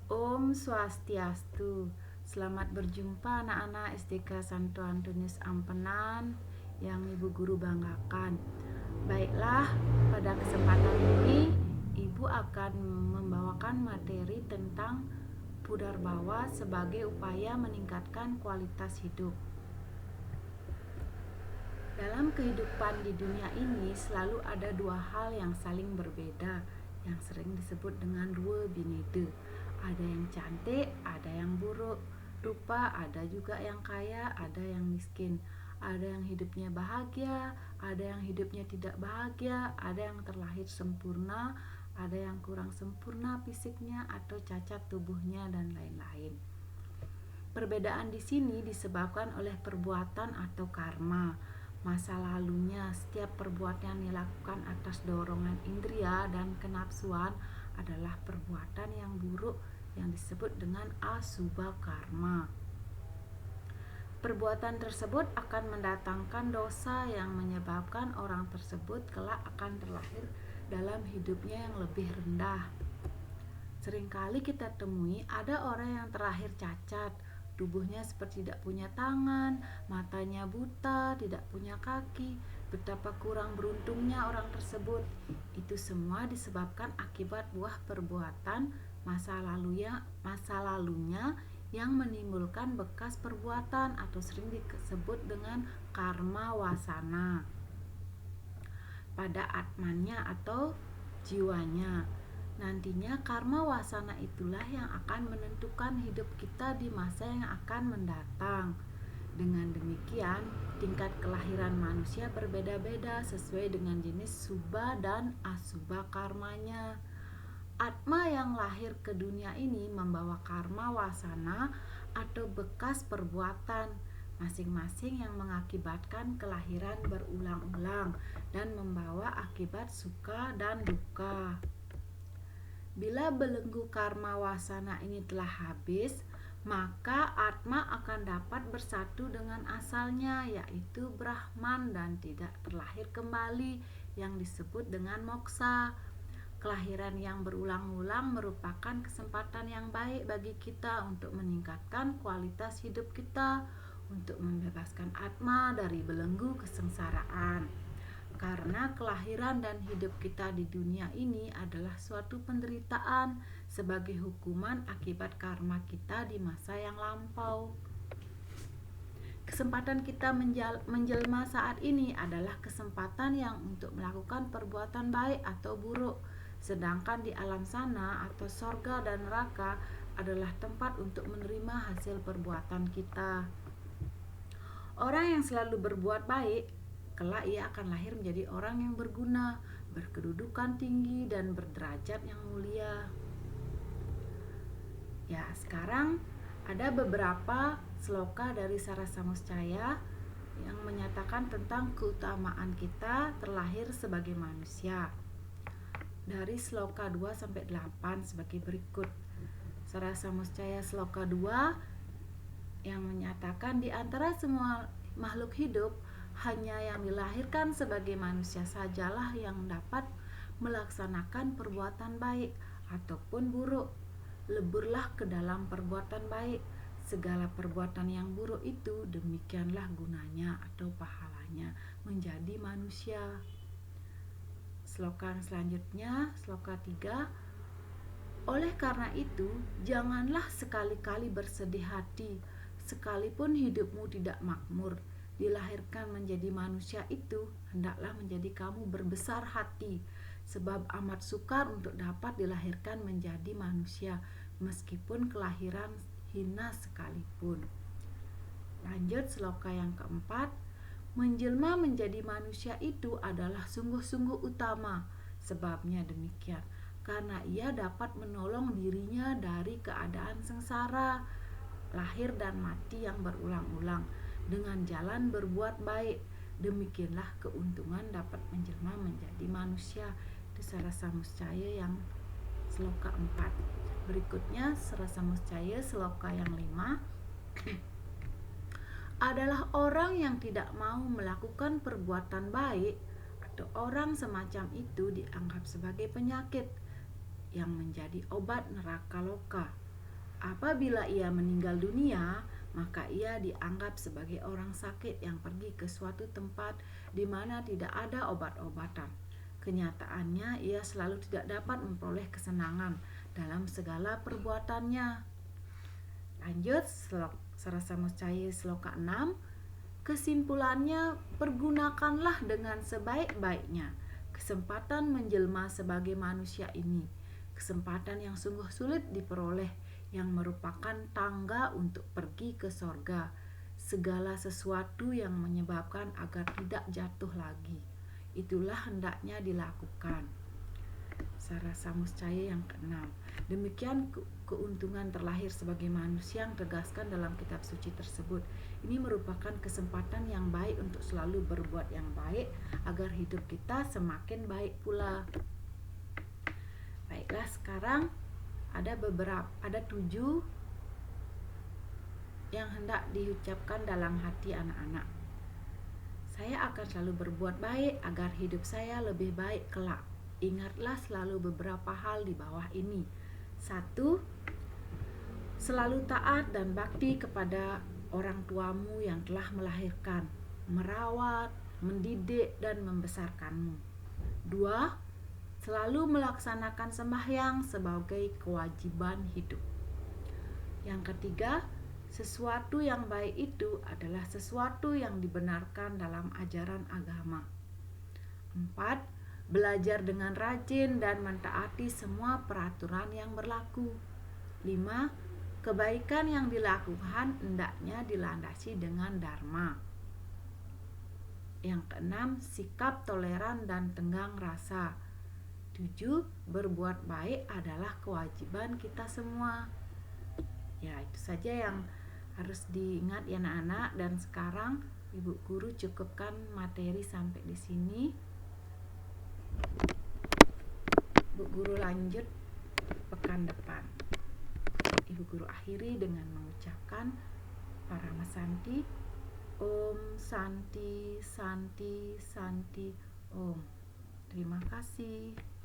Om Swastiastu. Selamat berjumpa anak-anak SDK Santo Antonius Ampenan yang Ibu Guru banggakan. Baiklah, pada kesempatan ini Ibu akan membawakan materi tentang pudar bawah sebagai upaya meningkatkan kualitas hidup. Dalam kehidupan di dunia ini selalu ada dua hal yang saling berbeda, yang sering disebut dengan dua binede. Ada yang cantik, ada yang buruk. Rupa ada juga yang kaya, ada yang miskin. Ada yang hidupnya bahagia, ada yang hidupnya tidak bahagia, ada yang terlahir sempurna, ada yang kurang sempurna fisiknya atau cacat tubuhnya dan lain-lain. Perbedaan di sini disebabkan oleh perbuatan atau karma. Masa lalunya, setiap perbuatan yang dilakukan atas dorongan indria dan kenapsuan adalah perbuatan yang buruk yang disebut dengan asubha karma. Perbuatan tersebut akan mendatangkan dosa yang menyebabkan orang tersebut kelak akan terlahir dalam hidupnya yang lebih rendah. Seringkali kita temui ada orang yang terlahir cacat, tubuhnya seperti tidak punya tangan, matanya buta, tidak punya kaki. Betapa kurang beruntungnya orang tersebut. Itu semua disebabkan akibat buah perbuatan masa lalunya yang menimbulkan bekas perbuatan atau sering disebut dengan karma wasana pada atmannya atau jiwanya. Nantinya karma wasana itulah yang akan menentukan hidup kita di masa yang akan mendatang. Dengan demikian, tingkat kelahiran manusia berbeda-beda sesuai dengan jenis subha dan asubha karmanya. Atma yang lahir ke dunia ini membawa karma wasana atau bekas perbuatan masing-masing yang mengakibatkan kelahiran berulang-ulang dan membawa akibat suka dan duka. Bila belenggu karma wasana ini telah habis, maka Atma akan dapat bersatu dengan asalnya, yaitu Brahman, dan tidak terlahir kembali yang disebut dengan moksa. Kelahiran yang berulang-ulang merupakan kesempatan yang baik bagi kita untuk meningkatkan kualitas hidup kita, untuk membebaskan Atma dari belenggu kesengsaraan. Karena kelahiran dan hidup kita di dunia ini adalah suatu penderitaan sebagai hukuman akibat karma kita di masa yang lampau. Kesempatan kita menjelma saat ini adalah kesempatan yang untuk melakukan perbuatan baik atau buruk. Sedangkan di alam sana atau sorga dan neraka adalah tempat untuk menerima hasil perbuatan kita. Orang yang selalu berbuat baik, kelak ia akan lahir menjadi orang yang berguna, berkedudukan tinggi, dan berderajat yang mulia. Ya, sekarang ada beberapa sloka dari Sarasamuscaya yang menyatakan tentang keutamaan kita terlahir sebagai manusia. Dari sloka 2 sampai 8 sebagai berikut. Sarasamuscaya sloka 2 yang menyatakan di antara semua makhluk hidup hanya yang dilahirkan sebagai manusia sajalah yang dapat melaksanakan perbuatan baik ataupun buruk. Leburlah ke dalam perbuatan baik. Segala perbuatan yang buruk itu demikianlah gunanya atau pahalanya menjadi manusia. Slokan selanjutnya, sloka 3. Oleh karena itu, janganlah sekali-kali bersedih hati, sekalipun hidupmu tidak makmur. Dilahirkan menjadi manusia itu hendaklah menjadi kamu berbesar hati, sebab amat sukar untuk dapat dilahirkan menjadi manusia, meskipun kelahiran hina sekalipun. Lanjut sloka yang keempat. Menjelma menjadi manusia itu adalah sungguh-sungguh utama. Sebabnya demikian, karena ia dapat menolong dirinya dari keadaan sengsara, lahir dan mati yang berulang-ulang dengan jalan berbuat baik. Demikianlah keuntungan dapat menjelma menjadi manusia. Itu Sarasamuscaya yang sloka 4. Berikutnya Sarasamuscaya sloka yang 5. Adalah orang yang tidak mau melakukan perbuatan baik atau orang semacam itu dianggap sebagai penyakit yang menjadi obat neraka loka. Apabila ia meninggal dunia, maka ia dianggap sebagai orang sakit yang pergi ke suatu tempat di mana tidak ada obat-obatan. Kenyataannya, ia selalu tidak dapat memperoleh kesenangan dalam segala perbuatannya. Lanjut, Sarasa Muscaya Sloka 6. Kesimpulannya, pergunakanlah dengan sebaik-baiknya kesempatan menjelma sebagai manusia ini, kesempatan yang sungguh sulit diperoleh, yang merupakan tangga untuk pergi ke sorga, segala sesuatu yang menyebabkan agar tidak jatuh lagi. Itulah hendaknya dilakukan. Sarasa Muscaya yang keenam. Demikian keuntungan terlahir sebagai manusia yang tegaskan dalam kitab suci tersebut. Ini merupakan kesempatan yang baik untuk selalu berbuat yang baik agar hidup kita semakin baik pula. Baiklah, sekarang ada 7 yang hendak diucapkan dalam hati anak-anak. Saya akan selalu berbuat baik agar hidup saya lebih baik kelak. Ingatlah selalu beberapa hal di bawah ini. 1. Selalu taat dan bakti kepada orang tuamu yang telah melahirkan, merawat, mendidik, dan membesarkanmu. 2. Selalu melaksanakan sembahyang sebagai kewajiban hidup. Yang ketiga, sesuatu yang baik itu adalah sesuatu yang dibenarkan dalam ajaran agama. 4. Belajar dengan rajin dan mentaati semua peraturan yang berlaku. 5. Kebaikan yang dilakukan hendaknya dilandasi dengan dharma. Yang keenam, sikap toleran dan tenggang rasa. 7. Berbuat baik adalah kewajiban kita semua. Ya, itu saja yang harus diingat ya anak-anak, dan sekarang Ibu Guru cukupkan materi sampai di sini. Bu Guru lanjut pekan depan. Ibu Guru akhiri dengan mengucapkan Paramasanti, Om Santi Santi Santi Om. Terima kasih.